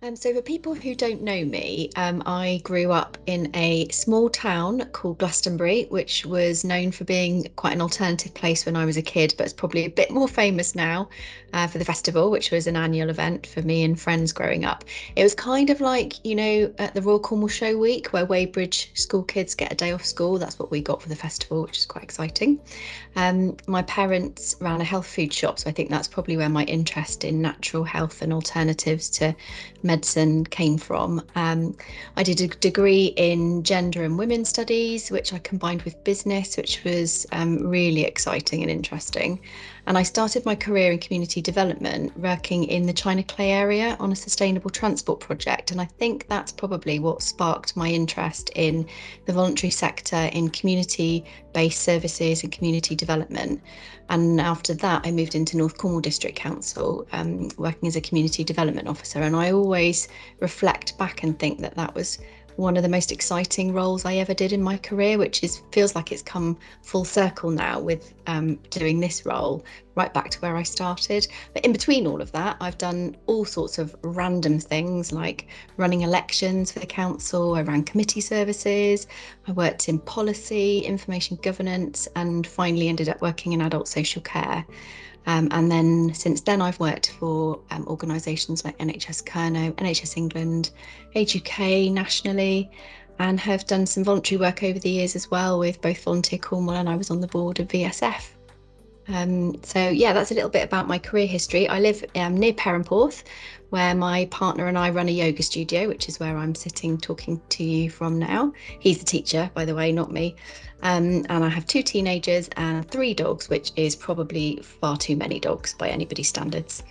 So for people who don't know me, I grew up in a small town called Glastonbury, which was known for being quite an alternative place when I was a kid, but it's probably a bit more famous now for the festival, which was an annual event for me and friends growing up. It was kind of like, at the Royal Cornwall Show Week, where Weybridge school kids get a day off school. That's what we got for the festival, which is quite exciting. My parents ran a health food shop, so I think that's probably where my interest in natural health and alternatives to medicine came from. I did a degree in gender and women's studies, which I combined with business, which was really exciting and interesting. And I started my career in community development, working in the China Clay area on a sustainable transport project. And I think that's probably what sparked my interest in the voluntary sector, in community-based services and community development. And after that, I moved into North Cornwall District Council, working as a community development officer. And I always reflect back and think that that was one of the most exciting roles I ever did in my career, which feels like it's come full circle now with doing this role, right back to where I started. But in between all of that, I've done all sorts of random things like running elections for the council. I ran committee services. I worked in policy, information governance, and finally ended up working in adult social care. And then since then, I've worked for organisations like NHS Kerno, NHS England, Age UK nationally, and have done some voluntary work over the years as well with both Volunteer Cornwall, and I was on the board of VSF. So yeah, that's a little bit about my career history. I live near Perranporth, where my partner and I run a yoga studio, which is where I'm sitting talking to you from now. He's the teacher, by the way, not me. And I have two teenagers and three dogs, which is probably far too many dogs by anybody's standards.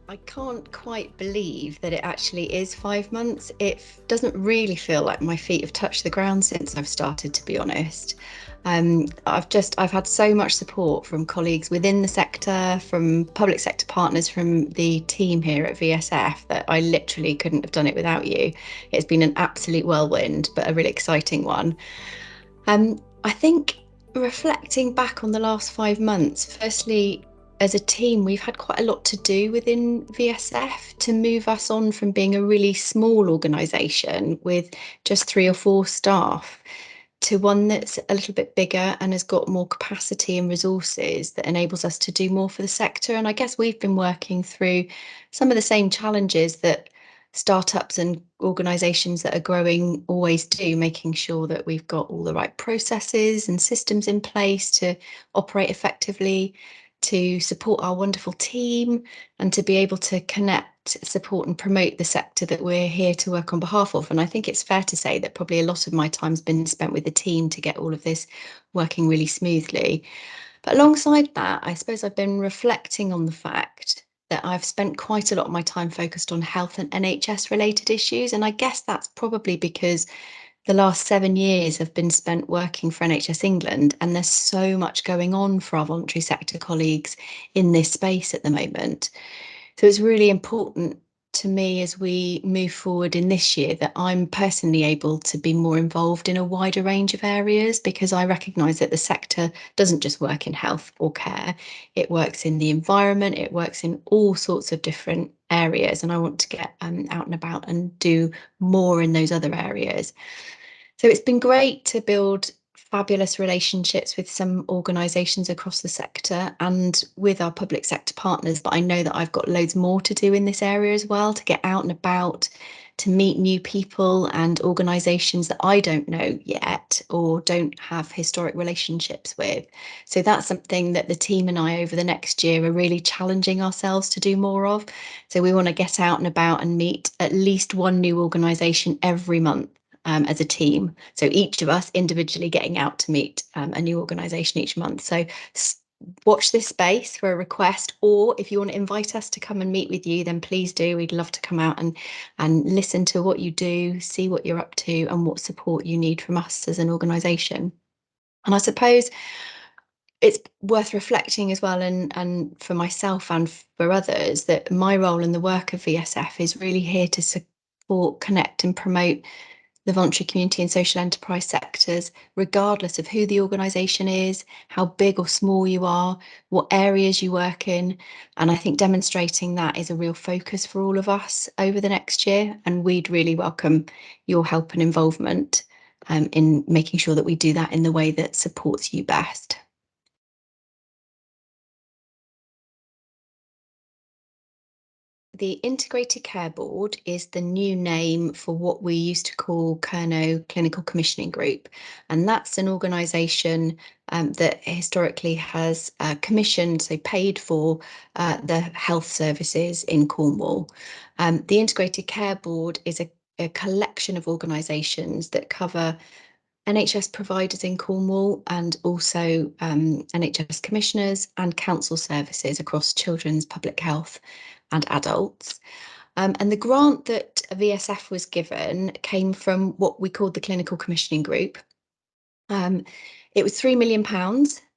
I can't quite believe that it actually is 5 months. It doesn't really feel like my feet have touched the ground since I've started, to be honest. I've had so much support from colleagues within the sector, from public sector partners, from the team here at VSF that I literally couldn't have done it without you. It's been an absolute whirlwind, but a really exciting one. I think reflecting back on the last 5 months, firstly, as a team, we've had quite a lot to do within VSF to move us on from being a really small organisation with just three or four staff to one that's a little bit bigger and has got more capacity and resources that enables us to do more for the sector. And I guess we've been working through some of the same challenges that startups and organisations that are growing always do, making sure that we've got all the right processes and systems in place to operate effectively, to support our wonderful team, and to be able to connect, support, and promote the sector that we're here to work on behalf of. And I think it's fair to say that probably a lot of my time's been spent with the team to get all of this working really smoothly. But alongside that, I suppose I've been reflecting on the fact that I've spent quite a lot of my time focused on health and NHS related issues. And I guess that's probably because the last 7 years have been spent working for NHS England, and there's so much going on for our voluntary sector colleagues in this space at the moment. So it's really important to me as we move forward in this year that I'm personally able to be more involved in a wider range of areas, because I recognise that the sector doesn't just work in health or care, it works in the environment, it works in all sorts of different areas, and I want to get out and about and do more in those other areas. So it's been great to build fabulous relationships with some organisations across the sector and with our public sector partners. But I know that I've got loads more to do in this area as well, to get out and about, to meet new people and organisations that I don't know yet or don't have historic relationships with. So that's something that the team and I over the next year are really challenging ourselves to do more of. So we want to get out and about and meet at least one new organisation every month, as a team. So each of us individually getting out to meet a new organisation each month. So watch this space for a request, or if you want to invite us to come and meet with you, then please do. We'd love to come out and listen to what you do, see what you're up to, and what support you need from us as an organisation. And I suppose it's worth reflecting as well, and for myself and for others, that my role in the work of VSF is really here to support, connect, and promote the voluntary community and social enterprise sectors, regardless of who the organisation is, how big or small you are, what areas you work in. And I think demonstrating that is a real focus for all of us over the next year. And we'd really welcome your help and involvement in making sure that we do that in the way that supports you best. The Integrated Care Board is the new name for what we used to call Kerno Clinical Commissioning Group. And that's an organisation that historically has commissioned, so paid for the health services in Cornwall. The Integrated Care Board is a collection of organisations that cover NHS providers in Cornwall and also NHS commissioners and council services across children's public health and adults. And the grant that VSF was given came from what we called the Clinical Commissioning Group. It was £3 million,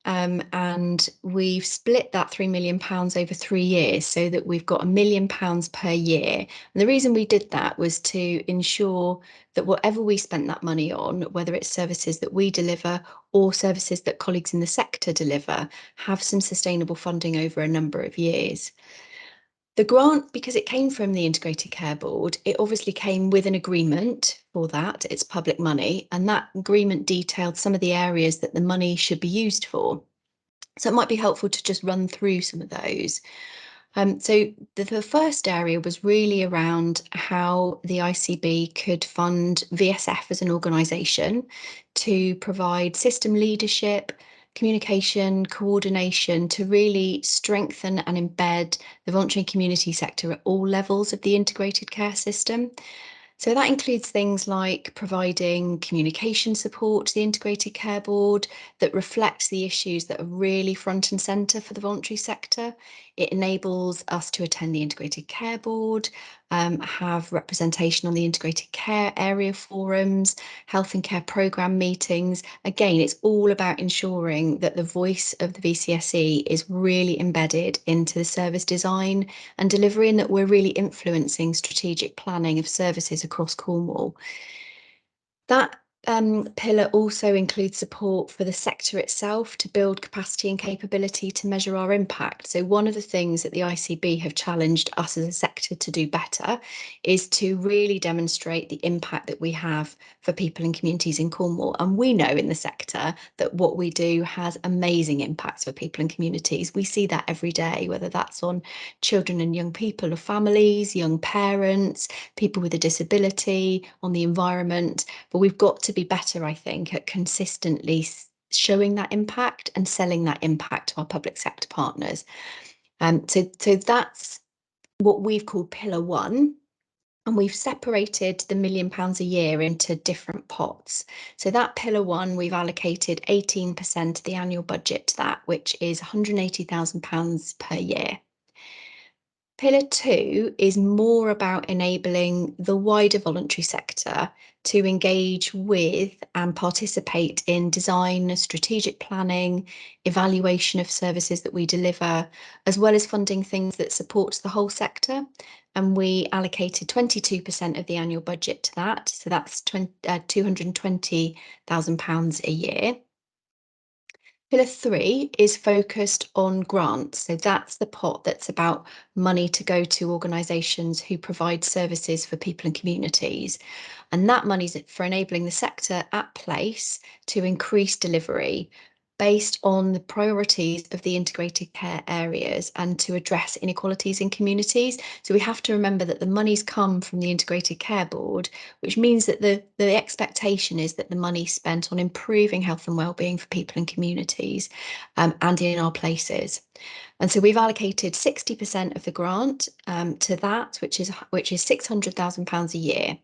and we've split that £3 million over 3 years so that we've got £1 million per year. And the reason we did that was to ensure that whatever we spent that money on, whether it's services that we deliver or services that colleagues in the sector deliver, have some sustainable funding over a number of years. The grant, because it came from the Integrated Care Board, it obviously came with an agreement for that. It's public money, and that agreement detailed some of the areas that the money should be used for. So it might be helpful to just run through some of those. So the first area was really around how the ICB could fund VSF as an organisation to provide system leadership, communication, coordination to really strengthen and embed the voluntary community sector at all levels of the integrated care system. So that includes things like providing communication support to the Integrated Care Board that reflects the issues that are really front and centre for the voluntary sector. It enables us to attend the Integrated Care Board, have representation on the Integrated Care Area forums, health and care programme meetings. Again, it's all about ensuring that the voice of the VCSE is really embedded into the service design and delivery, and that we're really influencing strategic planning of services across Cornwall. That pillar also includes support for the sector itself to build capacity and capability to measure our impact. So one of the things that the ICB have challenged us as a sector to do better is to really demonstrate the impact that we have for people and communities in Cornwall. And we know in the sector that what we do has amazing impacts for people and communities. We see that every day, whether that's on children and young people or families, young parents, people with a disability, on the environment. But we've got to be better, I think, at consistently showing that impact and selling that impact to our public sector partners. So that's what we've called Pillar 1. And we've separated the £1 million a year into different pots. So that Pillar 1, we've allocated 18% of the annual budget to that, which is £180,000 per year. Pillar 2 is more about enabling the wider voluntary sector to engage with and participate in design, strategic planning, evaluation of services that we deliver, as well as funding things that supports the whole sector. And we allocated 22% of the annual budget to that. So that's £220,000 a year. Pillar 3 is focused on grants. So that's the pot that's about money to go to organisations who provide services for people and communities. And that money's for enabling the sector at place to increase delivery based on the priorities of the integrated care areas and to address inequalities in communities. So we have to remember that the money's come from the Integrated Care Board, which means that the expectation is that the money spent on improving health and wellbeing for people and communities and in our places. And so we've allocated 60% of the grant to that, which is £600,000 a year.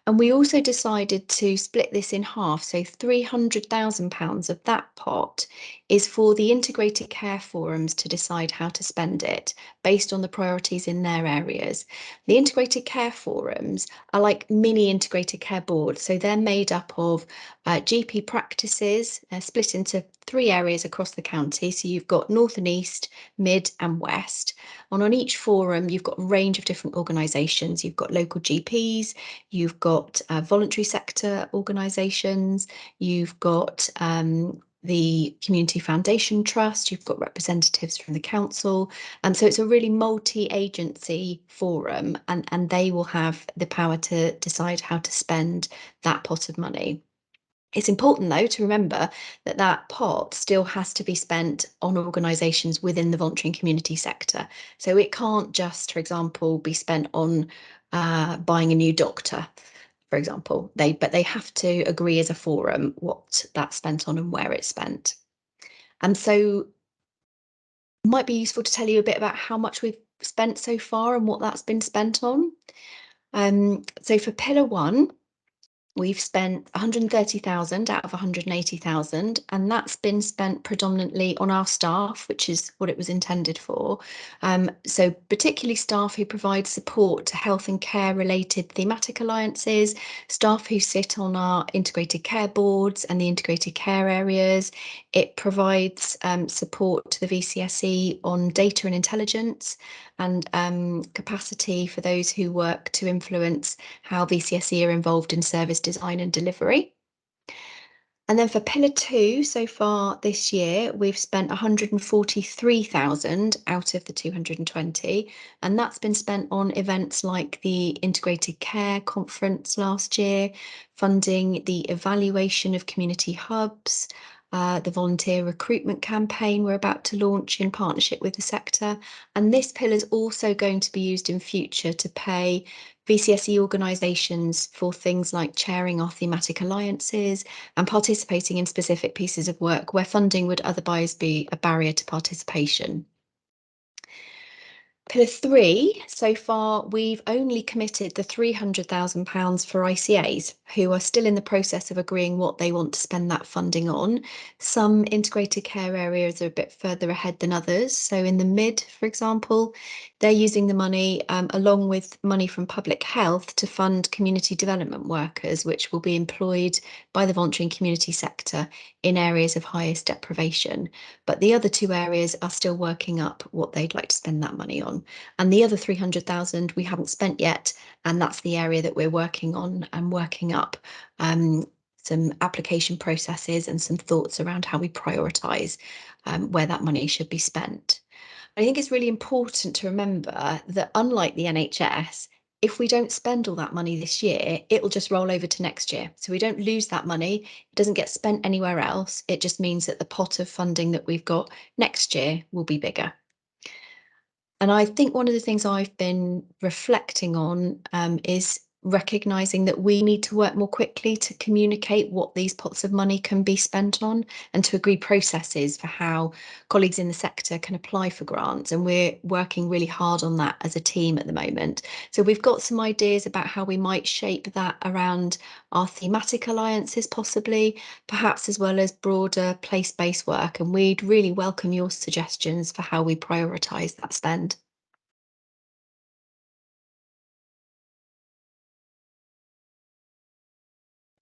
And we also decided to split this in half. So £300,000 of that pot is for the integrated care forums to decide how to spend it based on the priorities in their areas. The integrated care forums are like mini integrated care boards. So they're made up of GP practices, split into three areas across the county. So you've got North and East, Mid and West. And on each forum, you've got a range of different organisations. You've got local GPs, you've got voluntary sector organisations, you've got the Community Foundation Trust, you've got representatives from the council. So it's a really multi-agency forum, and they will have the power to decide how to spend that pot of money. It's important, though, to remember that that pot still has to be spent on organisations within the voluntary and community sector. So it can't just, for example, be spent on buying a new doctor, for example. But they have to agree as a forum what that's spent on and where it's spent. And so it might be useful to tell you a bit about how much we've spent so far and what that's been spent on. So for Pillar 1, we've spent 130,000 out of 180,000, and that's been spent predominantly on our staff, which is what it was intended for. So particularly staff who provide support to health and care related thematic alliances, staff who sit on our integrated care boards and the integrated care areas. It provides support to the VCSE on data and intelligence, and capacity for those who work to influence how VCSE are involved in service design and delivery. And then for Pillar 2, so far this year, we've spent 143,000 out of the 220, and that's been spent on events like the Integrated Care Conference last year, funding the evaluation of community hubs, the volunteer recruitment campaign we're about to launch in partnership with the sector. And this pillar is also going to be used in future to pay VCSE organisations for things like chairing our thematic alliances and participating in specific pieces of work where funding would otherwise be a barrier to participation. Pillar 3, so far we've only committed the £300,000 for ICAs, who are still in the process of agreeing what they want to spend that funding on. Some integrated care areas are a bit further ahead than others. So in the Mid, for example, they're using the money along with money from public health to fund community development workers, which will be employed by the voluntary and community sector in areas of highest deprivation. But the other two areas are still working up what they'd like to spend that money on. And the other 300,000 we haven't spent yet, and that's the area that we're working on and working up some application processes and some thoughts around how we prioritise where that money should be spent. I think it's really important to remember that unlike the NHS, if we don't spend all that money this year, it will just roll over to next year. So we don't lose that money. It doesn't get spent anywhere else. It just means that the pot of funding that we've got next year will be bigger. And I think one of the things I've been reflecting on is recognising that we need to work more quickly to communicate what these pots of money can be spent on, and to agree processes for how colleagues in the sector can apply for grants. And we're working really hard on that as a team at the moment. So we've got some ideas about how we might shape that around our thematic alliances, possibly, perhaps as well as broader place-based work. And we'd really welcome your suggestions for how we prioritise that spend.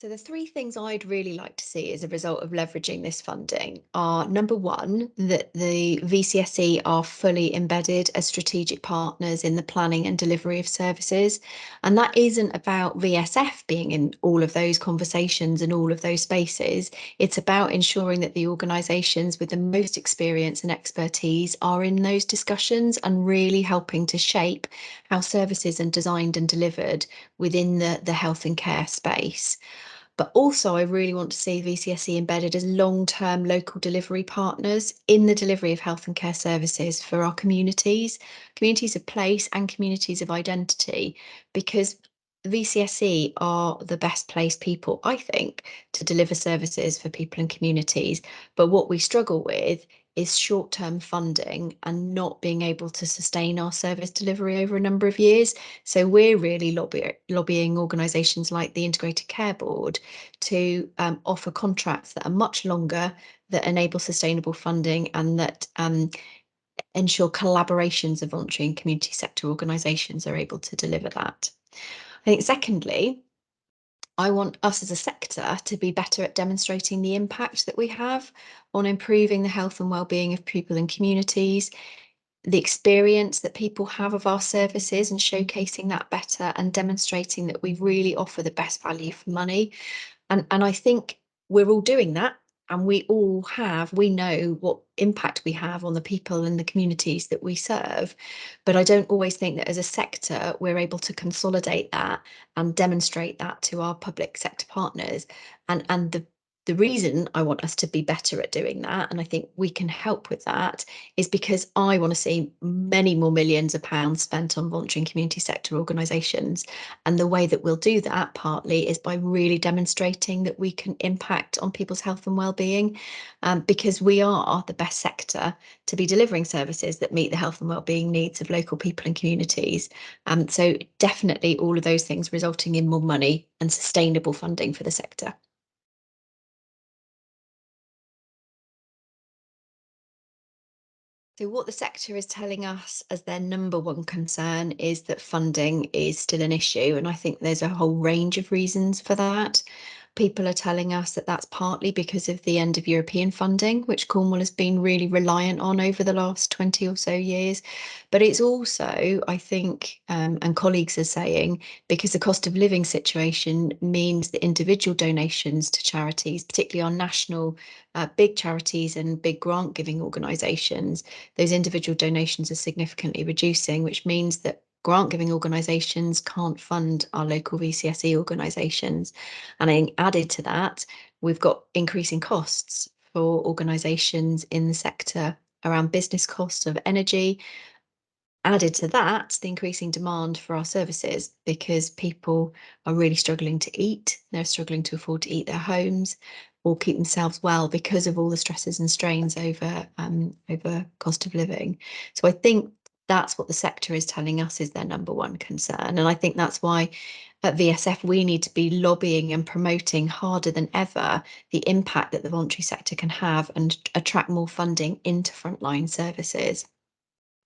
So the three things I'd really like to see as a result of leveraging this funding are, number one, that the VCSE are fully embedded as strategic partners in the planning and delivery of services. And that isn't about VSF being in all of those conversations and all of those spaces. It's about ensuring that the organisations with the most experience and expertise are in those discussions and really helping to shape how services are designed and delivered within the health and care space. But also, I really want to see VCSE embedded as long-term local delivery partners in the delivery of health and care services for our communities, communities of place and communities of identity, because VCSE are the best placed people, I think, to deliver services for people and communities. But what we struggle with is short-term funding and not being able to sustain our service delivery over a number of years. So we're really lobbying organisations like the Integrated Care Board to offer contracts that are much longer, that enable sustainable funding, and that ensure collaborations of voluntary and community sector organisations are able to deliver that. I think secondly, I want us as a sector to be better at demonstrating the impact that we have on improving the health and well-being of people and communities, the experience that people have of our services and showcasing that better and demonstrating that we really offer the best value for money. And I think we're all doing that, and we know what impact we have on the people and the communities that we serve. But I don't always think that as a sector, we're able to consolidate that and demonstrate that to our public sector partners. And the reason I want us to be better at doing that, and I think we can help with that, is because I want to see many more millions of pounds spent on voluntary and community sector organisations. And the way that we'll do that partly is by really demonstrating that we can impact on people's health and well-being, because we are the best sector to be delivering services that meet the health and well-being needs of local people and communities. So definitely all of those things resulting in more money and sustainable funding for the sector. So what the sector is telling us as their number one concern is that funding is still an issue. And I think there's a whole range of reasons for that. People are telling us that that's partly because of the end of European funding, which Cornwall has been really reliant on over the last 20 or so years. But it's also, I think, and colleagues are saying, because the cost of living situation means that individual donations to charities, particularly our national big charities and big grant giving organisations, those individual donations are significantly reducing, which means that grant giving organisations can't fund our local VCSE organisations. And I think added to that, we've got increasing costs for organisations in the sector around business costs of energy. Added to that, the increasing demand for our services, because people are really struggling to eat. They're struggling to afford to eat their homes or keep themselves well because of all the stresses and strains over cost of living. So I think that's what the sector is telling us is their number one concern. And I think that's why at VSF we need to be lobbying and promoting harder than ever the impact that the voluntary sector can have and attract more funding into frontline services.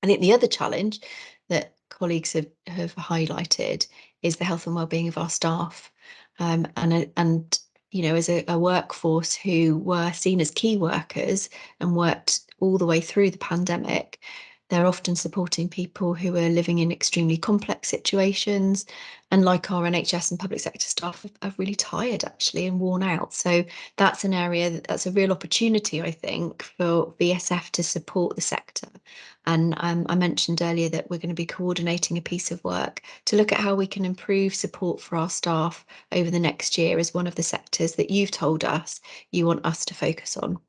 I think the other challenge that colleagues have highlighted is the health and well-being of our staff. And you know, as a workforce who were seen as key workers and worked all the way through the pandemic, they're often supporting people who are living in extremely complex situations. And like our NHS and public sector staff are really tired actually and worn out. So that's an area that's a real opportunity, I think, for VSF to support the sector. And I mentioned earlier that we're going to be coordinating a piece of work to look at how we can improve support for our staff over the next year as one of the sectors that you've told us you want us to focus on.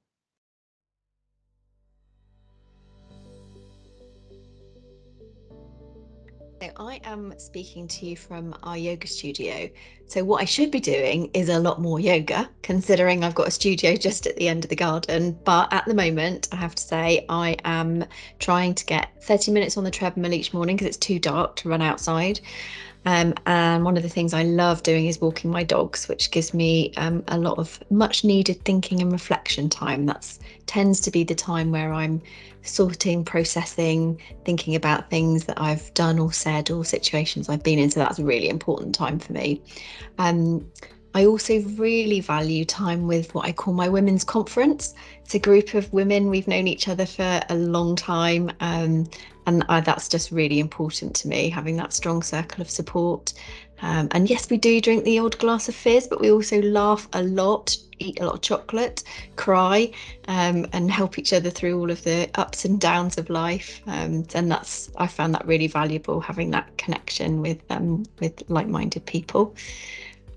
So I am speaking to you from our yoga studio. So what I should be doing is a lot more yoga, considering I've got a studio just at the end of the garden. But at the moment, I have to say, I am trying to get 30 minutes on the treadmill each morning because it's too dark to run outside. And one of the things I love doing is walking my dogs, which gives me a lot of much needed thinking and reflection time. That tends to be the time where I'm sorting, processing, thinking about things that I've done or said or situations I've been in. So that's a really important time for me. Um, I also really value time with what I call my women's conference. It's a group of women. We've known each other for a long time. That's just really important to me, having that strong circle of support. And yes, we do drink the odd glass of fizz, but we also laugh a lot, eat a lot of chocolate, cry, and help each other through all of the ups and downs of life. And I found that really valuable, having that connection with like-minded people.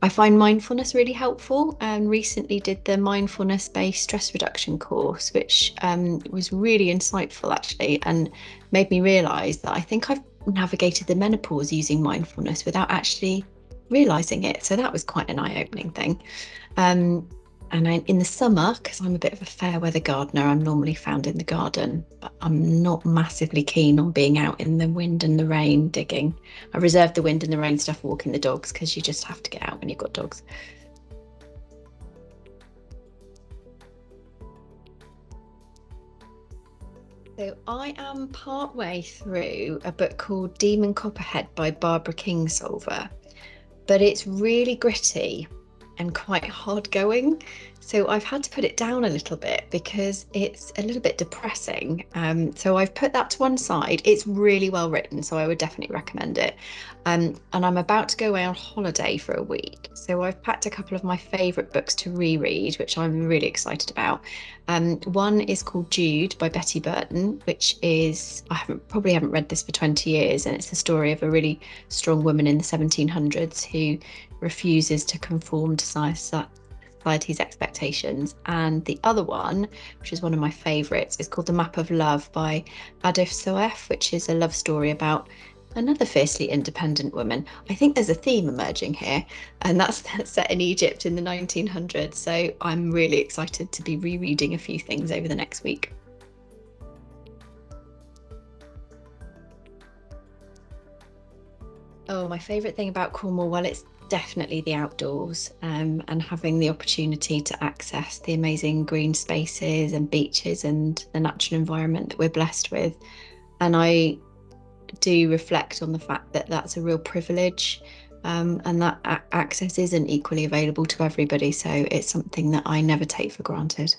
I find mindfulness really helpful and recently did the mindfulness-based stress reduction course, which was really insightful actually, and made me realise that I think I've navigated the menopause using mindfulness without actually realising it. So that was quite an eye-opening thing. Um, in the summer, because I'm a bit of a fair weather gardener, I'm normally found in the garden, but I'm not massively keen on being out in the wind and the rain digging. I reserve the wind and the rain stuff for walking the dogs because you just have to get out when you've got dogs. So I am partway through a book called Demon Copperhead by Barbara Kingsolver. but it's really gritty and quite hard going. So I've had to put it down a little bit because it's a little bit depressing. So I've put that to one side. It's really well written, so I would definitely recommend it. And I'm about to go away on holiday for a week. So I've packed a couple of my favourite books to reread, which I'm really excited about. One is called Jude by Betty Burton, which is, probably haven't read this for 20 years, and it's the story of a really strong woman in the 1700s who refuses to conform to society's expectations. And the other one, which is one of my favourites, is called The Map of Love by Adif Soef, which is a love story about another fiercely independent woman. I think there's a theme emerging here, and that's set in Egypt in the 1900s. So I'm really excited to be rereading a few things over the next week. Oh, my favourite thing about Cornwall, well, it's definitely the outdoors, and having the opportunity to access the amazing green spaces and beaches and the natural environment that we're blessed with. And I do reflect on the fact that that's a real privilege, and that access isn't equally available to everybody. So it's something that I never take for granted.